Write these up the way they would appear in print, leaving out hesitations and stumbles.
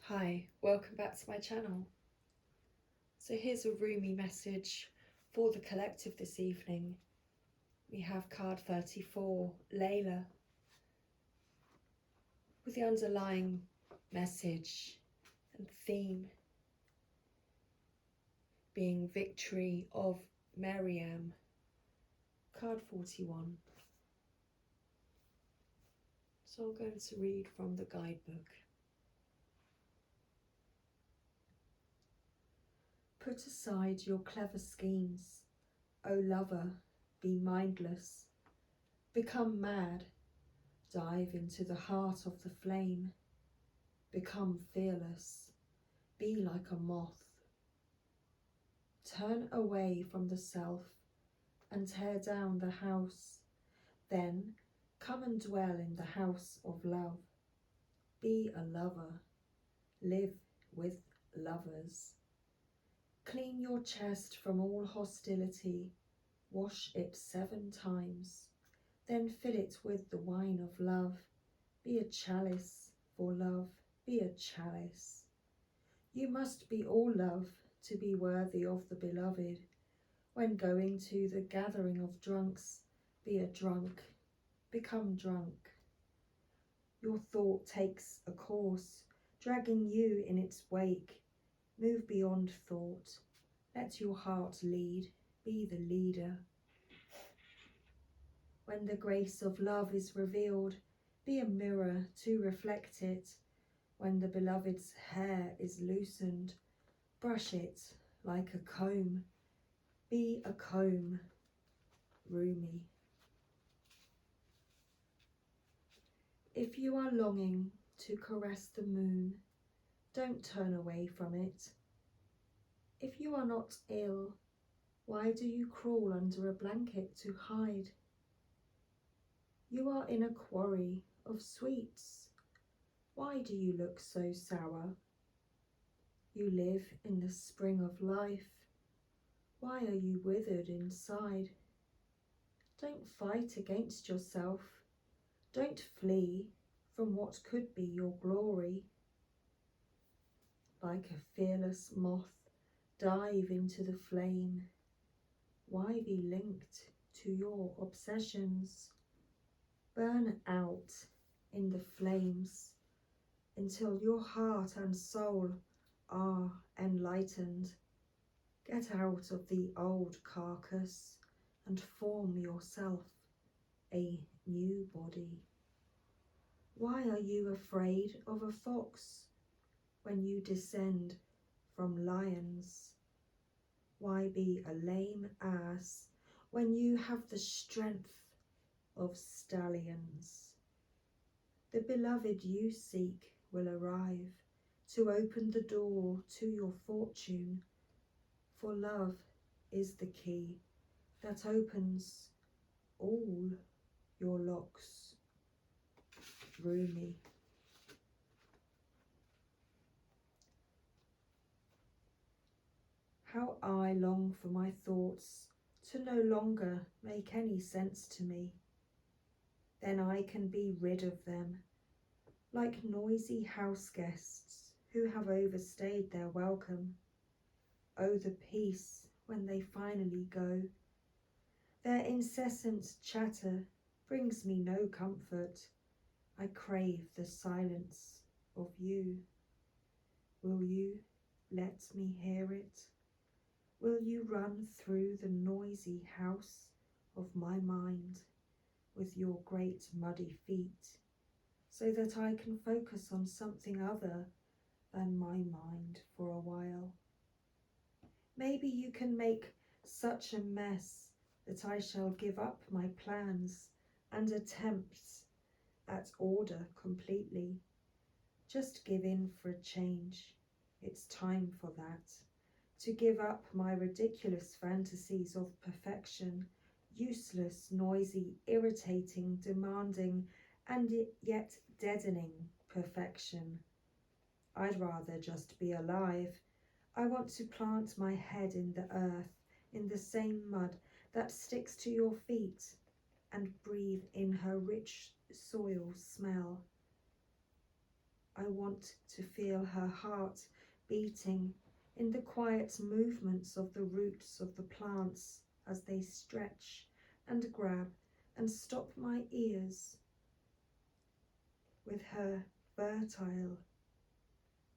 Hi, welcome back to my channel. So here's a roomy message for the collective this evening. We have card 34, Layla, with the underlying message and theme being victory of Maryam, card 41. So I'm going to read from the guidebook. Put aside your clever schemes, O lover, be mindless, become mad, dive into the heart of the flame, become fearless, be like a moth. Turn away from the self and tear down the house, then come and dwell in the house of love. Be a lover, live with lovers. Clean your chest from all hostility, wash it 7 times, then fill it with the wine of love. Be a chalice for love, be a chalice. You must be all love to be worthy of the beloved. When going to the gathering of drunks, be a drunk, become drunk. Your thought takes a course, dragging you in its wake. Move beyond thought. Let your heart lead, be the leader. When the grace of love is revealed, be a mirror to reflect it. When the beloved's hair is loosened, brush it like a comb. Be a comb, Rumi. If you are longing to caress the moon, don't turn away from it. If you are not ill, why do you crawl under a blanket to hide? You are in a quarry of sweets. Why do you look so sour? You live in the spring of life. Why are you withered inside? Don't fight against yourself. Don't flee from what could be your glory. Like a fearless moth, dive into the flame. Why be linked to your obsessions? Burn out in the flames until your heart and soul are enlightened. Get out of the old carcass and form yourself a new body. Why are you afraid of a fox when you descend from lions? Why be a lame ass when you have the strength of stallions? The beloved you seek will arrive to open the door to your fortune, for love is the key that opens all your locks. Rumi. How I long for my thoughts to no longer make any sense to me. Then I can be rid of them, like noisy house guests who have overstayed their welcome. Oh, the peace when they finally go. Their incessant chatter brings me no comfort. I crave the silence of you. Will you let me hear it? Will you run through the noisy house of my mind with your great muddy feet, so that I can focus on something other than my mind for a while? Maybe you can make such a mess that I shall give up my plans and attempts at order completely. Just give in for a change. It's time for that. To give up my ridiculous fantasies of perfection, useless, noisy, irritating, demanding, and yet deadening perfection. I'd rather just be alive. I want to plant my head in the earth, in the same mud that sticks to your feet, and breathe in her rich soil smell. I want to feel her heart beating in the quiet movements of the roots of the plants as they stretch and grab and stop my ears with her fertile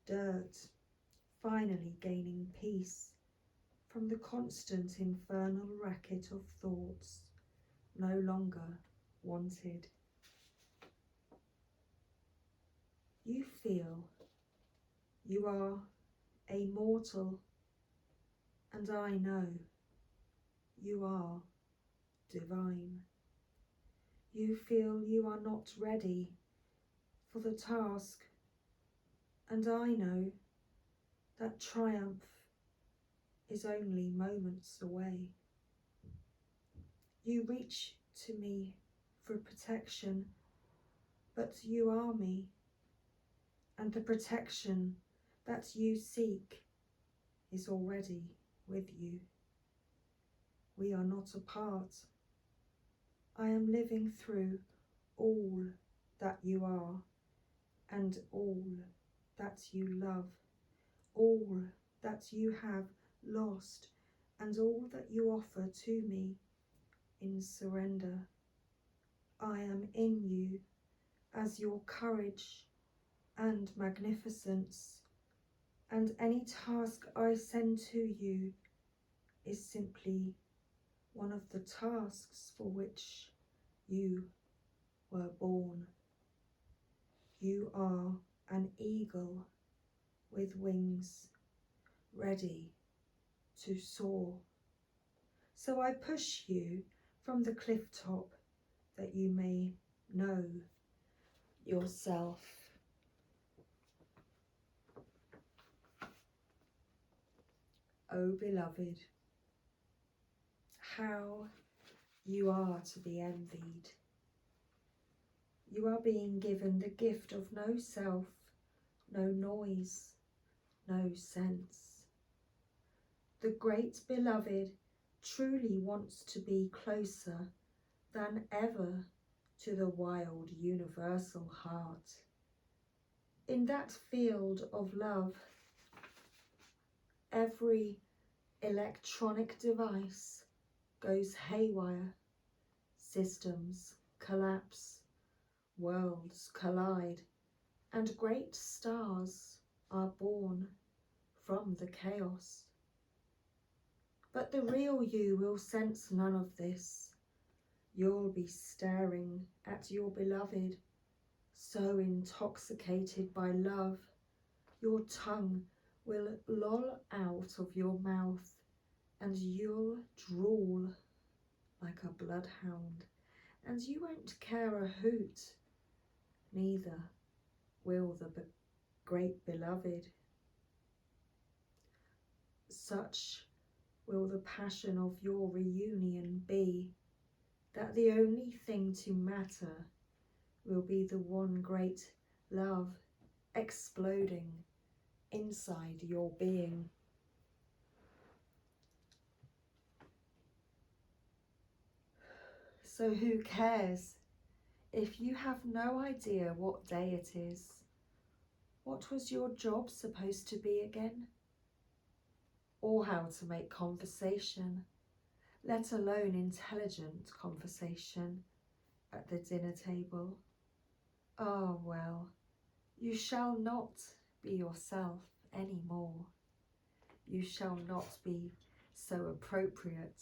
dirt finally gaining peace from the constant infernal racket of thoughts no longer wanted. You feel you are a mortal, and I know you are divine. You feel you are not ready for the task, and I know that triumph is only moments away. You reach to me for protection, but you are me, and the protection that you seek is already with you. We are not apart. I am living through all that you are and all that you love, all that you have lost and all that you offer to me in surrender. I am in you as your courage and magnificence, and any task I send to you is simply one of the tasks for which you were born. You are an eagle with wings, ready to soar. So I push you from the cliff top that you may know yourself. Oh beloved, how you are to be envied. You are being given the gift of no self, no noise, no sense. The great beloved truly wants to be closer than ever to the wild universal heart. In that field of love, every electronic device goes haywire, systems collapse, worlds collide, and great stars are born from the chaos. But the real you will sense none of this. You'll be staring at your beloved, so intoxicated by love, your tongue will loll out of your mouth and you'll drool like a bloodhound, and you won't care a hoot, neither will the great beloved. Such will the passion of your reunion be, that the only thing to matter will be the one great love exploding inside your being. So who cares if you have no idea what day it is? What was your job supposed to be again? Or how to make conversation, let alone intelligent conversation, at the dinner table? Ah, well, you shall not be yourself any more. You shall not be so appropriate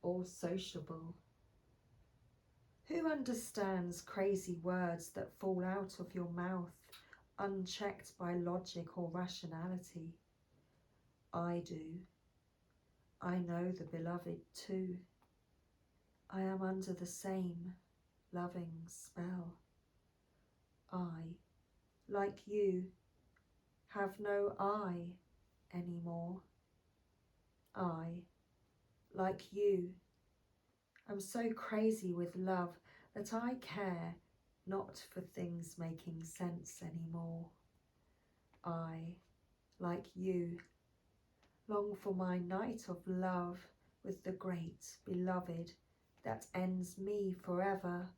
or sociable. Who understands crazy words that fall out of your mouth, unchecked by logic or rationality? I do. I know the beloved too. I am under the same loving spell. I, like you, have no I anymore. I, like you, am so crazy with love that I care not for things making sense anymore. I, like you, long for my night of love with the great beloved that ends me forever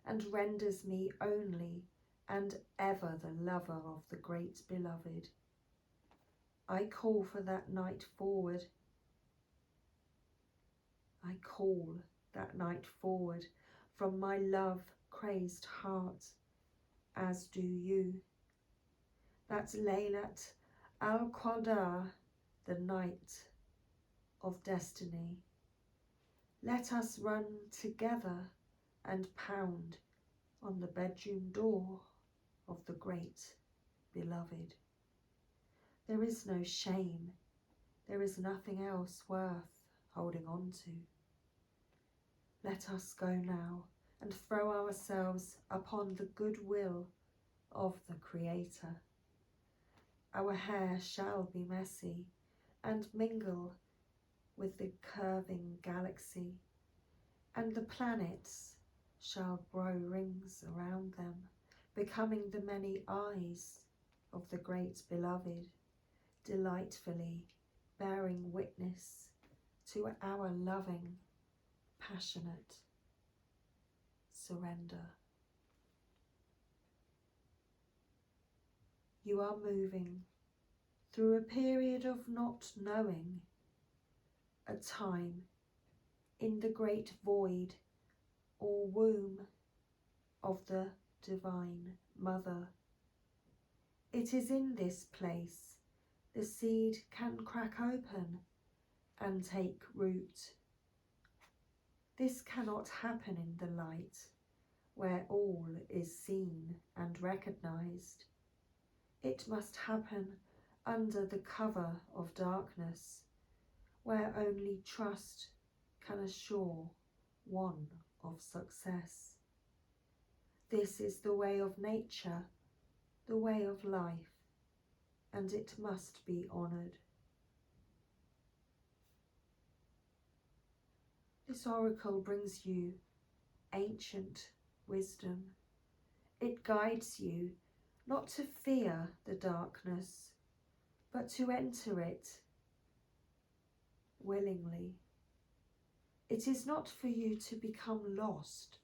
and renders me only and ever the lover of the great beloved. I call for that night forward. I call that night forward from my love-crazed heart, as do you. That's Laylat al-Qadar, the night of destiny. Let us run together and pound on the bedroom door of the great beloved. There is no shame. There is nothing else worth holding on to. Let us go now and throw ourselves upon the goodwill of the Creator. Our hair shall be messy and mingle with the curving galaxy, and the planets shall grow rings around them, becoming the many eyes of the great beloved, delightfully bearing witness to our loving, passionate surrender. You are moving through a period of not knowing, a time in the great void or womb of the Divine Mother. It is in this place the seed can crack open and take root. This cannot happen in the light, where all is seen and recognized. It must happen under the cover of darkness, where only trust can assure one of success. This is the way of nature, the way of life, and it must be honoured. This oracle brings you ancient wisdom. It guides you not to fear the darkness, but to enter it willingly. It is not for you to become lost,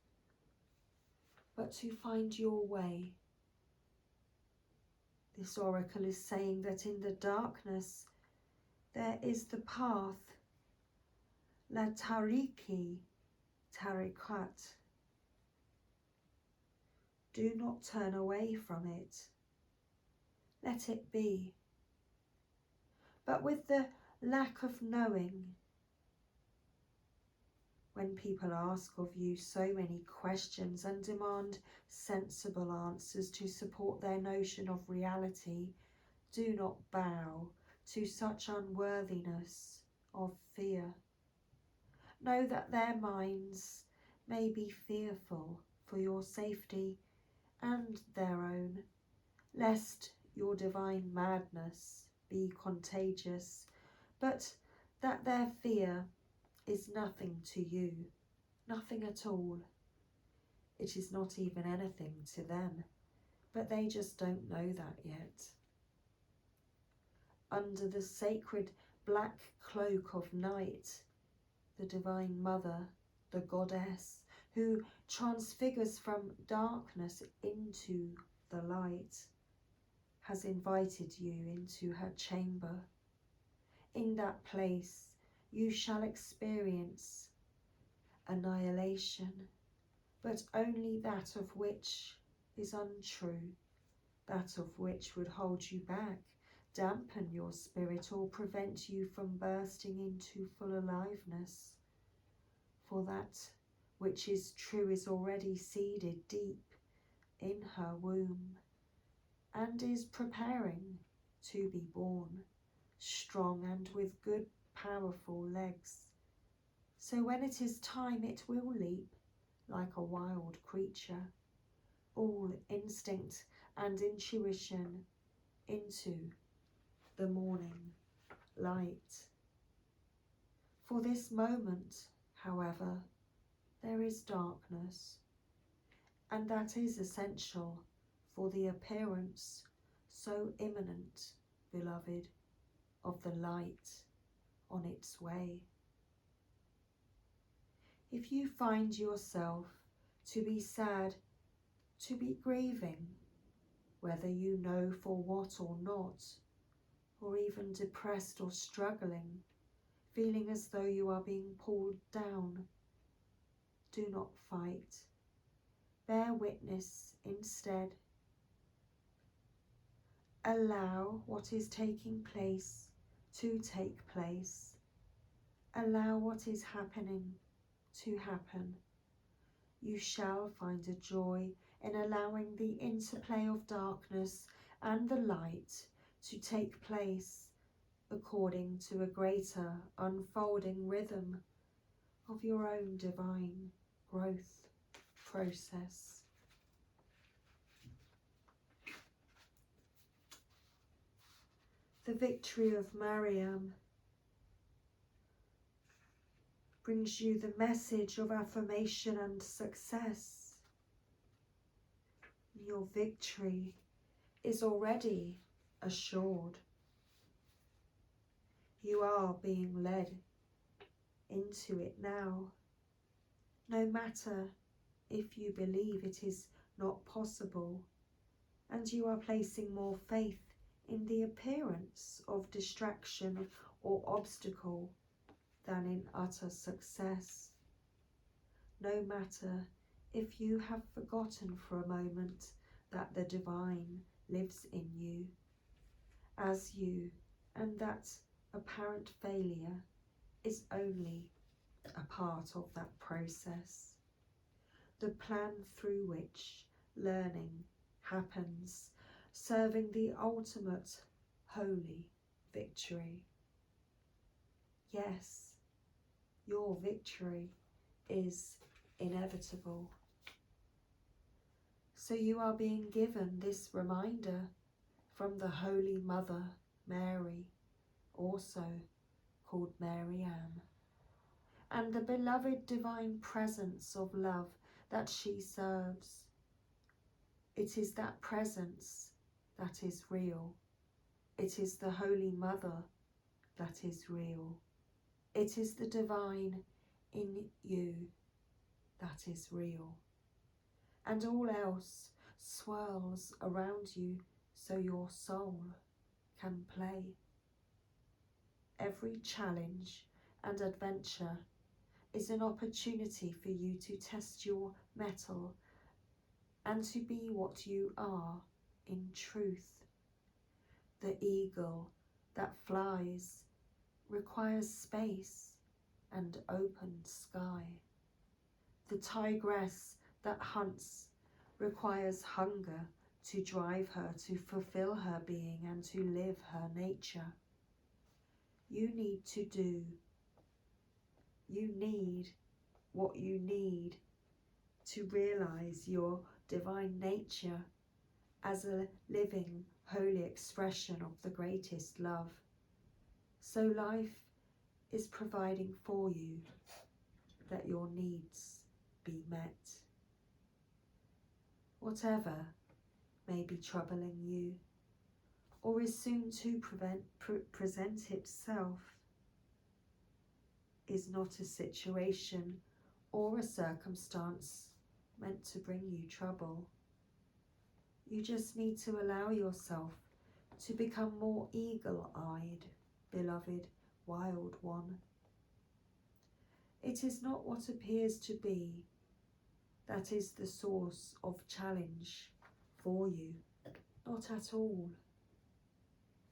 but to find your way. This oracle is saying that in the darkness there is the path, la tariki, tariqat. Do not turn away from it. Let it be. But with the lack of knowing, when people ask of you so many questions and demand sensible answers to support their notion of reality, do not bow to such unworthiness of fear. Know that their minds may be fearful for your safety and their own, lest your divine madness be contagious, but that their fear is nothing to you, nothing at all. It is not even anything to them, but they just don't know that yet. Under the sacred black cloak of night, the Divine Mother, the Goddess, who transfigures from darkness into the light, has invited you into her chamber. In that place you shall experience annihilation, but only that of which is untrue, that of which would hold you back, dampen your spirit, or prevent you from bursting into full aliveness. For that which is true is already seeded deep in her womb, and is preparing to be born, strong and with good powerful legs. So when it is time, it will leap like a wild creature, all instinct and intuition, into the morning light. For this moment, however, there is darkness, and that is essential for the appearance so imminent, beloved, of the light on its way. If you find yourself to be sad, to be grieving, whether you know for what or not, or even depressed or struggling, feeling as though you are being pulled down. Do not fight. Bear witness instead. Allow what is taking place to take place. Allow what is happening to happen. You shall find a joy in allowing the interplay of darkness and the light to take place according to a greater unfolding rhythm of your own divine growth process. The victory of Mariam brings you the message of affirmation and success. Your victory is already assured. You are being led into it now, no matter if you believe it is not possible and you are placing more faith in the appearance of distraction or obstacle than in utter success. No matter if you have forgotten for a moment that the divine lives in you, as you, and that apparent failure is only a part of that process. The plan through which learning happens, serving the ultimate holy victory. Yes, your victory is inevitable. So you are being given this reminder from the Holy Mother Mary, also called Mary Ann, and the beloved divine presence of love that she serves. It is that presence that is real. It is the Holy Mother that is real. It is the divine in you that is real. And all else swirls around you so your soul can play. Every challenge and adventure is an opportunity for you to test your mettle and to be what you are in truth. The eagle that flies requires space and open sky. The tigress that hunts requires hunger to drive her to fulfill her being and to live her nature. You need what you need to realize your divine nature as a living, holy expression of the greatest love. So life is providing for you that your needs be met. Whatever may be troubling you or is soon to present itself is not a situation or a circumstance meant to bring you trouble. You just need to allow yourself to become more eagle-eyed, beloved wild one. It is not what appears to be that is the source of challenge for you, not at all.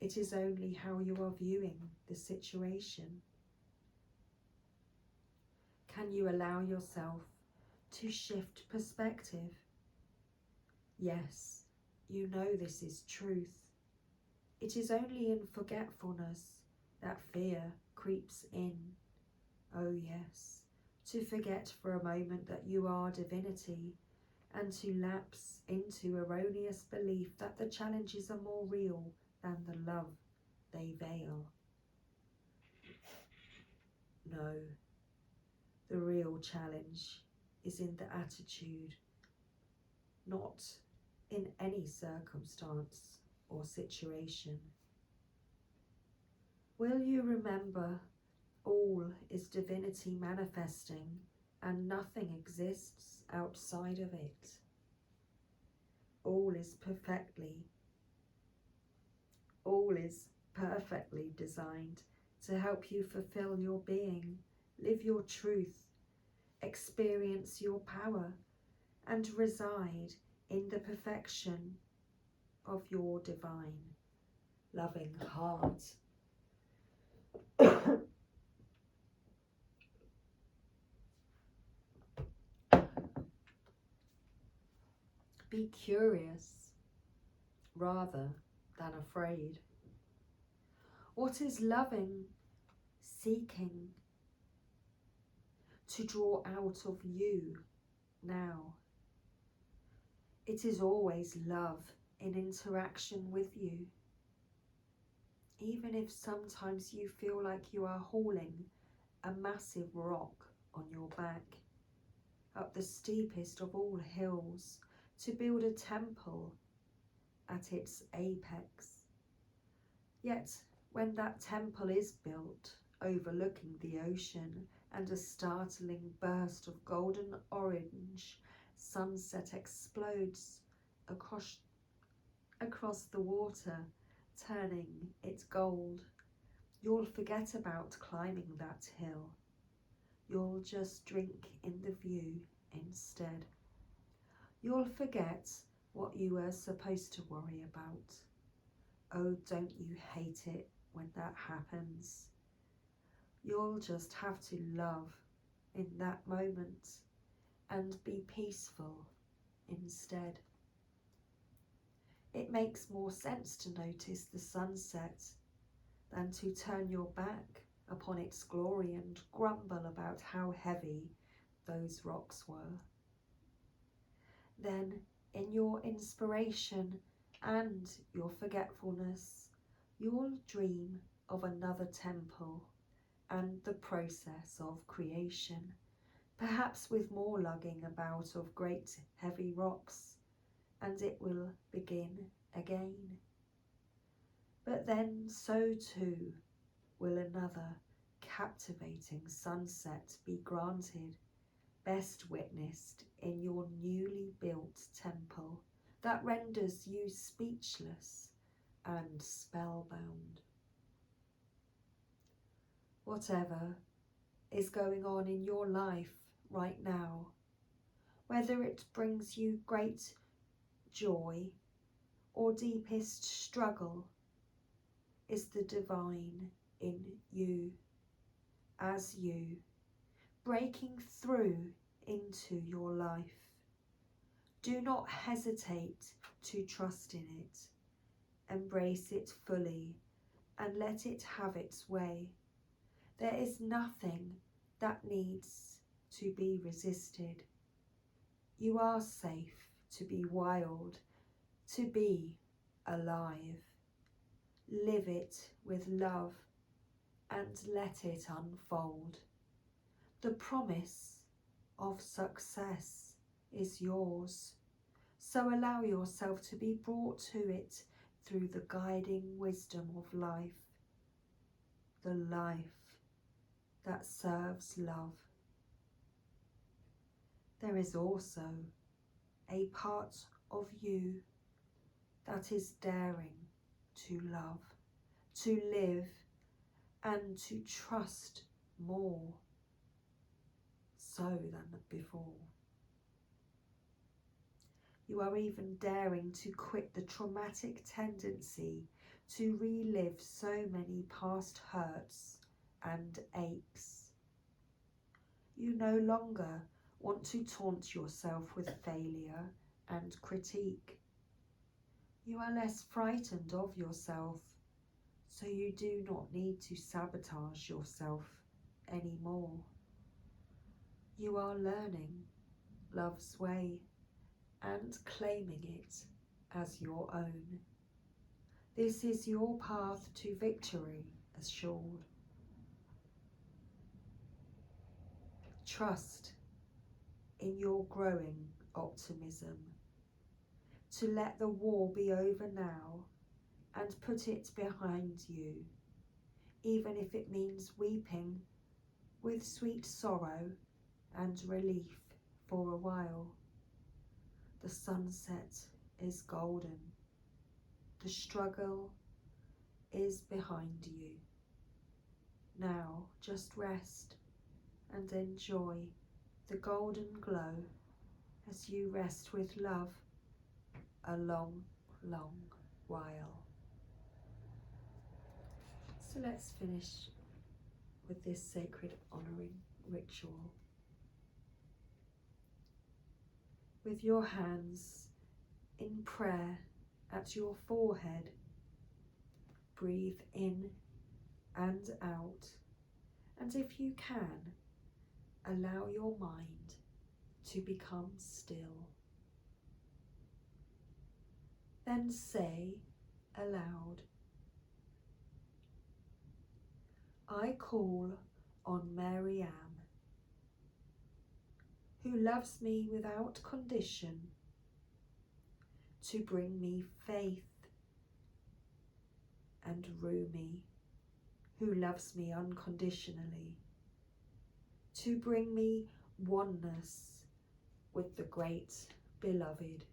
It is only how you are viewing the situation. Can you allow yourself to shift perspective? Yes, you know this is truth. It is only in forgetfulness that fear creeps in. Oh yes, to forget for a moment that you are divinity and to lapse into erroneous belief that the challenges are more real than the love they veil. No, the real challenge is in the attitude, not in any circumstance or situation. Will you remember all is divinity manifesting and nothing exists outside of it? all is perfectly designed to help you fulfill your being, live your truth, experience your power, and reside in the perfection of your divine, loving heart. Be curious rather than afraid. What is loving seeking to draw out of you now? It is always love in interaction with you. Even if sometimes you feel like you are hauling a massive rock on your back up the steepest of all hills to build a temple at its apex. Yet when that temple is built, overlooking the ocean, and a startling burst of golden orange sunset explodes across the water, turning it gold, you'll forget about climbing that hill. You'll just drink in the view instead. You'll forget what you were supposed to worry about. Oh, don't you hate it when that happens? You'll just have to love in that moment and be peaceful instead. It makes more sense to notice the sunset than to turn your back upon its glory and grumble about how heavy those rocks were. Then, in your inspiration and your forgetfulness, you'll dream of another temple and the process of creation, perhaps with more lugging about of great heavy rocks, and it will begin again. But then so too will another captivating sunset be granted, best witnessed in your newly built temple that renders you speechless and spellbound. Whatever is going on in your life right now, whether it brings you great joy or deepest struggle, is the divine in you, as you, breaking through into your life. Do not hesitate to trust in it. Embrace it fully and let it have its way. There is nothing that needs to be resisted. You are safe to be wild, to be alive. Live it with love and let it unfold. The promise of success is yours, so allow yourself to be brought to it through the guiding wisdom of life, the life that serves love. There is also a part of you that is daring to love, to live, and to trust more so than before. You are even daring to quit the traumatic tendency to relive so many past hurts and aches. You no longer want to taunt yourself with failure and critique. You are less frightened of yourself, so you do not need to sabotage yourself anymore. You are learning love's way and claiming it as your own. This is your path to victory assured. Trust in your growing optimism, to let the war be over now and put it behind you, even if it means weeping with sweet sorrow and relief for a while. The sunset is golden. The struggle is behind you. Now just rest and enjoy the golden glow as you rest with love a long, long while. So let's finish with this sacred honouring ritual. With your hands in prayer at your forehead, breathe in and out, and if you can, allow your mind to become still. Then say aloud, I call on Mary Ann, who loves me without condition, to bring me faith, and Rumi, who loves me unconditionally, to bring me oneness with the great beloved.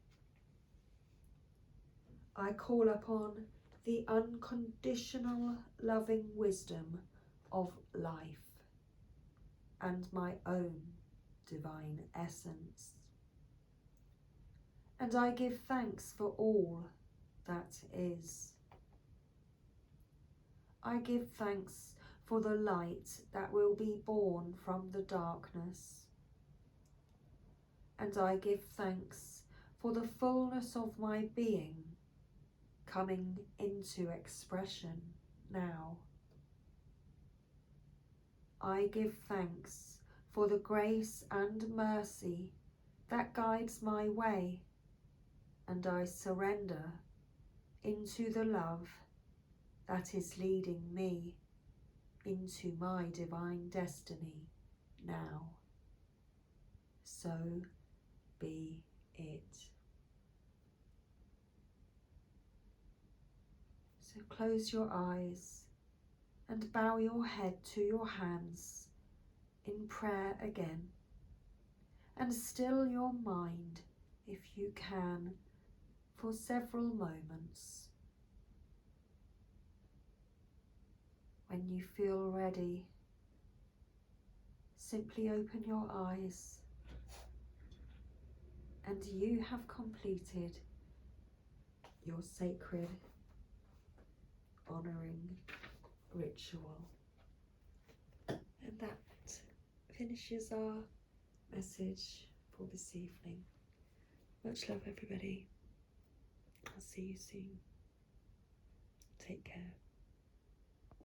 I call upon the unconditional loving wisdom of life and my own divine essence. And I give thanks for all that is. I give thanks for the light that will be born from the darkness. And I give thanks for the fullness of my being coming into expression now. I give thanks for the grace and mercy that guides my way, and I surrender into the love that is leading me into my divine destiny now. So be it. So close your eyes and bow your head to your hands in prayer again, and still your mind, if you can, for several moments. When you feel ready, simply open your eyes, and you have completed your sacred honouring ritual. And that finishes our message for this evening. Much love, everybody. I'll see you soon. Take care.